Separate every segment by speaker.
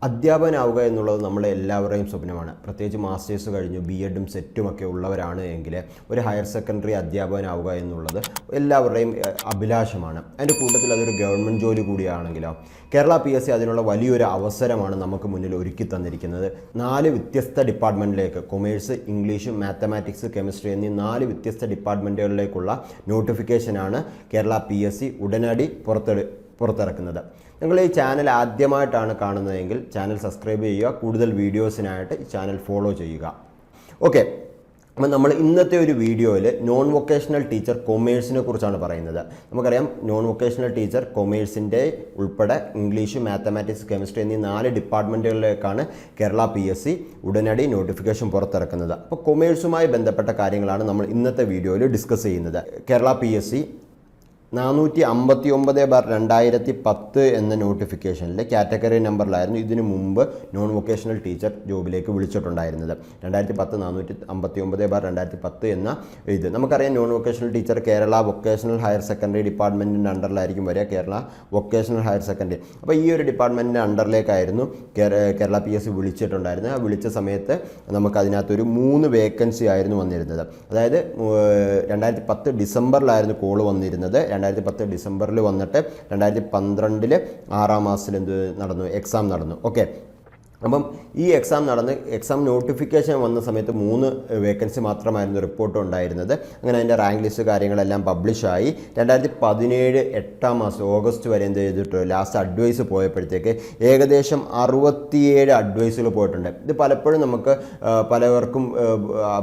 Speaker 1: അധ്യാപകനാവുക എന്നുള്ളത് നമ്മളെ എല്ലാവരുടെയും സ്വപ്നമാണ്. പ്രത്യേകിച്ച് മാസ്റ്റേഴ്സ് കഴിഞ്ഞു ബി.എഡും സെറ്റുമൊക്കെ ഉള്ളവരാണ് എങ്കിൽ ഒരു ഹയർ സെക്കൻഡറി അധ്യാപകനാവുക എന്നുള്ളത് എല്ലാവരുടെയും അഭിലാഷമാണ്. അതിൻ്റെ കൂട്ടത്തിൽ അതൊരു ഗവൺമെൻറ് ജോലി കൂടിയാണെങ്കിലോ കേരള Kpsc അതിനുള്ള വലിയൊരു അവസരമാണ് നമുക്ക് മുന്നിൽ ഒരുക്കി തന്നിരിക്കുന്നത്. 4 വ്യത്യസ്ത ഡിപ്പാർട്ട്മെൻറ്റിലേക്ക് കൊമേഴ്സ്, ഇംഗ്ലീഷ്, മാത്തമാറ്റിക്സ്, കെമിസ്ട്രി എന്നീ 4 വ്യത്യസ്ത ഡിപ്പാർട്ട്മെൻറ്റുകളിലേക്കുള്ള നോട്ടിഫിക്കേഷനാണ് കേരള Kpsc ഉടനടി പുറത്തിറക്കുന്നത്. നിങ്ങൾ ഈ ചാനൽ ആദ്യമായിട്ടാണ് കാണുന്നതെങ്കിൽ ചാനൽ സബ്സ്ക്രൈബ് ചെയ്യുക. കൂടുതൽ വീഡിയോസിനായിട്ട് ഈ ചാനൽ ഫോളോ ചെയ്യുക. ഓക്കെ, അപ്പം നമ്മൾ ഇന്നത്തെ ഒരു വീഡിയോയിൽ നോൺ വൊക്കേഷണൽ ടീച്ചർ കൊമേഴ്സിനെ കുറിച്ചാണ് പറയുന്നത്. നമുക്കറിയാം നോൺ വൊക്കേഷണൽ ടീച്ചർ കൊമേഴ്സിൻ്റെ ഉൾപ്പെടെ ഇംഗ്ലീഷ്, മാത്തമാറ്റിക്സ്, കെമിസ്ട്രി എന്നീ 4 ഡിപ്പാർട്ട്മെൻറ്റുകളിലേക്കാണ് കേരള Kpsc ഉടനടി നോട്ടിഫിക്കേഷൻ പുറത്തിറക്കുന്നത്. അപ്പോൾ കൊമേഴ്സുമായി ബന്ധപ്പെട്ട കാര്യങ്ങളാണ് നമ്മൾ ഇന്നത്തെ വീഡിയോയിൽ ഡിസ്കസ് ചെയ്യുന്നത്. കേരള Kpsc 459/2010 എന്ന നോട്ടിഫിക്കേഷനിൽ കാറ്റഗറി നമ്പറിലായിരുന്നു ഇതിനു മുമ്പ് നോൺ വൊക്കേഷണൽ ടീച്ചർ ജോബിലേക്ക് വിളിച്ചിട്ടുണ്ടായിരുന്നത്. 2010 459/2010 എന്ന ഇത് നമുക്കറിയാം. Non vocational teacher Kerala vocational higher secondary ഡിപ്പാർട്ട്മെൻറ്റിൻ്റെ അണ്ടറിലായിരിക്കും വരിക, കേരള വൊക്കേഷണൽ ഹയർ സെക്കൻഡറി. അപ്പോൾ ഈ ഒരു ഡിപ്പാർട്ട്മെൻറ്റിൻ്റെ അണ്ടറിലേക്കായിരുന്നു കേരള Kpsc വിളിച്ചിട്ടുണ്ടായിരുന്നത്. ആ വിളിച്ച സമയത്ത് നമുക്കതിനകത്തൊരു 3 വേക്കൻസി ആയിരുന്നു വന്നിരുന്നത്. അതായത് 2010 ഡിസംബറിലായിരുന്നു കോള് വന്നിരുന്നത്. 2010 ഡിസംബറിൽ വന്നിട്ട് 2012 6 മാസത്തിൽ നടന്നു, എക്സാം നടന്നു. ഓക്കെ, അപ്പം ഈ എക്സാം നോട്ടിഫിക്കേഷൻ വന്ന സമയത്ത് 3 വേക്കൻസി മാത്രമായിരുന്നു റിപ്പോർട്ട് ഉണ്ടായിരുന്നത്. അങ്ങനെ അതിൻ്റെ റാങ്ക് ലിസ്റ്റ് കാര്യങ്ങളെല്ലാം പബ്ലിഷായി. 2017 8 മാസം ഓഗസ്റ്റ് വരെ എന്ത് ചെയ്തിട്ട് ലാസ്റ്റ് അഡ്വൈസ് പോയപ്പോഴത്തേക്ക് ഏകദേശം 67 അഡ്വൈസുകൾ പോയിട്ടുണ്ട്. ഇത് പലപ്പോഴും നമുക്ക് പലവർക്കും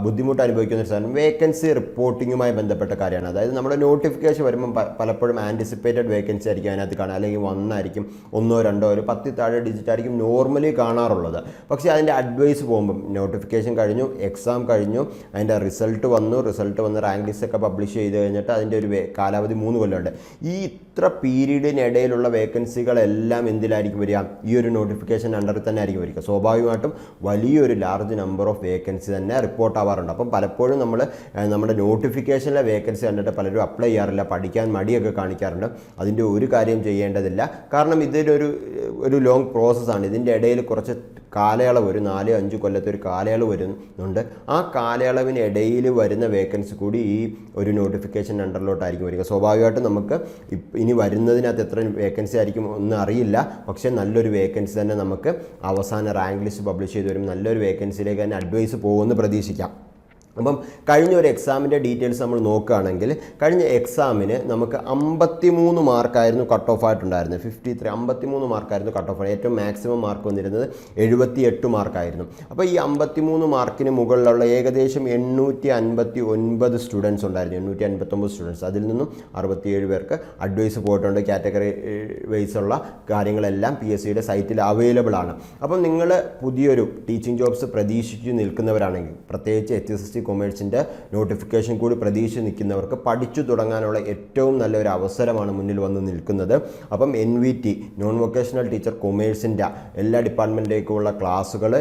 Speaker 1: ബുദ്ധിമുട്ട് അനുഭവിക്കുന്ന ഒരു സാധനം വേക്കൻസി റിപ്പോർട്ടിങ്ങുമായി ബന്ധപ്പെട്ട കാര്യമാണ്. അതായത് നമ്മുടെ നോട്ടിഫിക്കേഷൻ വരുമ്പം പലപ്പോഴും ആൻറ്റിസിപ്പേറ്റഡ് വേക്കൻസി ആയിരിക്കും അതിനകത്ത് കാണുക, അല്ലെങ്കിൽ 1 ആയിരിക്കും, 1 2 ഒരു 10 താഴെ ഡിജിറ്റ് ആയിരിക്കും നോർമലി കാണാറുള്ളത്. പക്ഷേ അതിൻ്റെ അഡ്വൈസ് പോകുമ്പം നോട്ടിഫിക്കേഷൻ കഴിഞ്ഞു, എക്സാം കഴിഞ്ഞു, അതിൻ്റെ റിസൾട്ട് വന്ന് റാങ്ക് ലിസ്റ്റ് ഒക്കെ പബ്ലിഷ് ചെയ്ത് കഴിഞ്ഞിട്ട് അതിൻ്റെ ഒരു കാലാവധി 3 കൊല്ലമുണ്ട്. ഈ ഇത്ര പീരീഡിനിടയിലുള്ള വേക്കൻസികളെല്ലാം എന്തിലായിരിക്കും വരിക? ഈ ഒരു നോട്ടിഫിക്കേഷൻ അണ്ടറിൽ തന്നെ ആയിരിക്കും വരിക. സ്വാഭാവികമായിട്ടും വലിയൊരു ലാർജ് നമ്പർ ഓഫ് വേക്കൻസി തന്നെ റിപ്പോർട്ട് ആവാറുണ്ട്. അപ്പം പലപ്പോഴും നമ്മുടെ നോട്ടിഫിക്കേഷനിലെ വേക്കൻസി കണ്ടിട്ട് പലരും അപ്ലൈ ചെയ്യാറില്ല, പഠിക്കാൻ മടിയൊക്കെ കാണിക്കാറുണ്ട്. അതിൻ്റെ ഒരു കാര്യം ചെയ്യേണ്ടതില്ല. കാരണം ഇതൊരു ലോങ് പ്രോസസ്സാണ്. ഇതിൻ്റെ ഇടയിൽ കുറച്ച് കാലയളവ്, ഒരു 4-5 കൊല്ലത്തെ ഒരു കാലയളവ് വരുന്നുണ്ട്. ആ കാലയളവിനിടയിൽ വരുന്ന വേക്കൻസി കൂടി ഈ ഒരു നോട്ടിഫിക്കേഷൻ അണ്ടറിലോട്ടായിരിക്കും വരിക. സ്വാഭാവികമായിട്ടും നമുക്ക് ഇനി വരുന്നതിനകത്ത് എത്ര വേക്കൻസി ആയിരിക്കും ഒന്നും അറിയില്ല. പക്ഷേ നല്ലൊരു വേക്കൻസി തന്നെ നമുക്ക് അവസാന റാങ്ക് ലിസ്റ്റ് പബ്ലിഷ് ചെയ്ത് വരും. നല്ലൊരു വേക്കൻസിയിലേക്ക് തന്നെ അഡ്വൈസ് പോകുമെന്ന് പ്രതീക്ഷിക്കാം. അപ്പം കഴിഞ്ഞ ഒരു എക്സാമിൻ്റെ ഡീറ്റെയിൽസ് നമ്മൾ നോക്കുകയാണെങ്കിൽ കഴിഞ്ഞ എക്സാമിന് നമുക്ക് 53 മാർക്കായിരുന്നു കട്ട് ഓഫ് ആയിട്ടുണ്ടായിരുന്നത്. 53 മാർക്കായിരുന്നു കട്ട് ഓഫ്. ഏറ്റവും മാക്സിമം മാർക്ക് വന്നിരുന്നത് 78 മാർക്കായിരുന്നു. അപ്പോൾ ഈ 53 മാർക്കിന് മുകളിലുള്ള ഏകദേശം 859 സ്റ്റുഡൻസ് ഉണ്ടായിരുന്നു, 859 സ്റ്റുഡൻസ്. അതിൽ നിന്നും 67 പേർക്ക് അഡ്വൈസ് പോയിട്ടുണ്ട്. കാറ്റഗറി വൈസുള്ള കാര്യങ്ങളെല്ലാം Kpscയുടെ സൈറ്റിൽ അവൈലബിൾ ആണ്. അപ്പം നിങ്ങൾ പുതിയൊരു ടീച്ചിങ് ജോബ്സ് പ്രതീക്ഷിച്ച് നിൽക്കുന്നവരാണെങ്കിൽ, പ്രത്യേകിച്ച് Kpsc കൊമേഴ്സിൻ്റെ നോട്ടിഫിക്കേഷൻ കൂടി പ്രതീക്ഷിച്ച് നിൽക്കുന്നവർക്ക് പഠിച്ചു തുടങ്ങാനുള്ള ഏറ്റവും നല്ലൊരു അവസരമാണ് മുന്നിൽ വന്ന് നിൽക്കുന്നത്. അപ്പം NVT നോൺ വൊക്കേഷണൽ ടീച്ചർ കൊമേഴ്സിൻ്റെ എല്ലാ ഡിപ്പാർട്ട്മെൻറ്റിലേക്കുള്ള ക്ലാസ്സുകൾ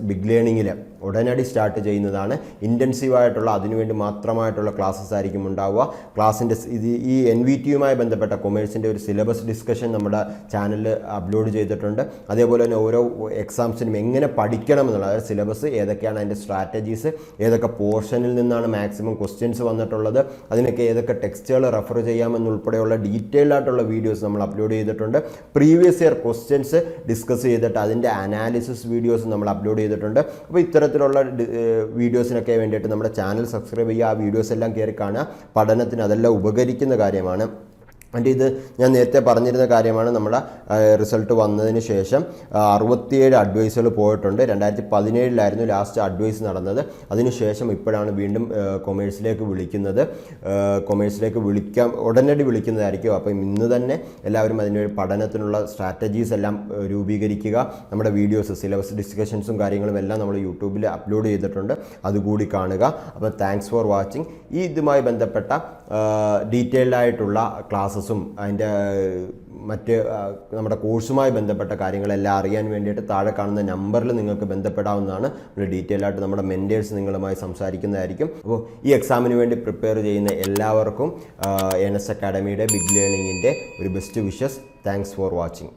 Speaker 1: ബിഗ്ലേണിങ്ങിൽ ഉടനടി സ്റ്റാർട്ട് ചെയ്യുന്നതാണ്. ഇൻറ്റൻസീവായിട്ടുള്ള അതിനുവേണ്ടി മാത്രമായിട്ടുള്ള ക്ലാസ്സസ് ആയിരിക്കും ഉണ്ടാവുക. ക്ലാസ്സിൻ്റെ ഈ NVTയുമായി ബന്ധപ്പെട്ട കൊമേഴ്സിൻ്റെ ഒരു സിലബസ് ഡിസ്കഷൻ നമ്മുടെ ചാനലിൽ അപ്ലോഡ് ചെയ്തിട്ടുണ്ട്. അതേപോലെ തന്നെ ഓരോ എക്സാംസിനും എങ്ങനെ പഠിക്കണം എന്നുള്ള, അതായത് സിലബസ് ഏതൊക്കെയാണ്, അതിൻ്റെ സ്ട്രാറ്റജീസ്, ഏതൊക്കെ പോർഷനിൽ നിന്നാണ് മാക്സിമം ക്വസ്റ്റ്യൻസ് വന്നിട്ടുള്ളത്, അതിനൊക്കെ ഏതൊക്കെ ടെക്സ്റ്റുകൾ റെഫർ ചെയ്യാമെന്നുൾപ്പെടെയുള്ള ഡീറ്റെയിൽഡ് ആയിട്ടുള്ള വീഡിയോസ് നമ്മൾ അപ്ലോഡ് ചെയ്തിട്ടുണ്ട്. പ്രീവിയസ് ഇയർ ക്വസ്റ്റ്യൻസ് ഡിസ്കസ് ചെയ്തിട്ട് അതിൻ്റെ അനാലിസിസ് വീഡിയോസ് നമ്മൾ അപ്ലോഡ് ചെയ്തിട്ടുണ്ട്. അപ്പോൾ ഇത്തരത്തിലുള്ള വീഡിയോസിനൊക്കെ വേണ്ടിയിട്ട് നമ്മുടെ ചാനൽ സബ്സ്ക്രൈബ് ചെയ്യുക. ആ വീഡിയോസ് എല്ലാം കയറി കാണുക. പഠനത്തിന് അതെല്ലാം ഉപകരിക്കുന്ന കാര്യമാണ്. ഇത് ഞാൻ നേരത്തെ പറഞ്ഞിരുന്ന കാര്യമാണ്. നമ്മുടെ റിസൾട്ട് വന്നതിന് ശേഷം 67 അഡ്വൈസുകൾ പോയിട്ടുണ്ട്. 2017 ലാസ്റ്റ് അഡ്വൈസ് നടന്നത്. അതിനുശേഷം ഇപ്പോഴാണ് വീണ്ടും കൊമേഴ്സിലേക്ക് ഉടനടി വിളിക്കുന്നതായിരിക്കും. അപ്പം ഇന്ന് തന്നെ എല്ലാവരും അതിൻ്റെ ഒരു പഠനത്തിനുള്ള സ്ട്രാറ്റജീസ് എല്ലാം രൂപീകരിക്കുക. നമ്മുടെ വീഡിയോസ്, സിലബസ് ഡിസ്കഷൻസും കാര്യങ്ങളും എല്ലാം നമ്മൾ യൂട്യൂബിൽ അപ്ലോഡ് ചെയ്തിട്ടുണ്ട്, അതുകൂടി കാണുക. അപ്പോൾ താങ്ക്സ് ഫോർ വാച്ചിങ്. ഇതുമായി ബന്ധപ്പെട്ട ഡീറ്റെയിൽഡ് ആയിട്ടുള്ള ക്ലാസ്സസും അതിൻ്റെ മറ്റ് നമ്മുടെ കോഴ്സുമായി ബന്ധപ്പെട്ട കാര്യങ്ങളെല്ലാം അറിയാൻ വേണ്ടിയിട്ട് താഴെ കാണുന്ന നമ്പറിൽ നിങ്ങൾക്ക് ബന്ധപ്പെടാവുന്നതാണ്. ഡീറ്റെയിൽ ആയിട്ട് നമ്മുടെ മെൻറ്റേഴ്സ് നിങ്ങളുമായി സംസാരിക്കുന്നതായിരിക്കും. അപ്പോൾ ഈ എക്സാമിന് വേണ്ടി പ്രിപ്പയർ ചെയ്യുന്ന എല്ലാവർക്കും NS അക്കാഡമിയുടെ ബിഗ് ലേണിങ്ങിൻ്റെ ഒരു best wishes. Thanks for watching.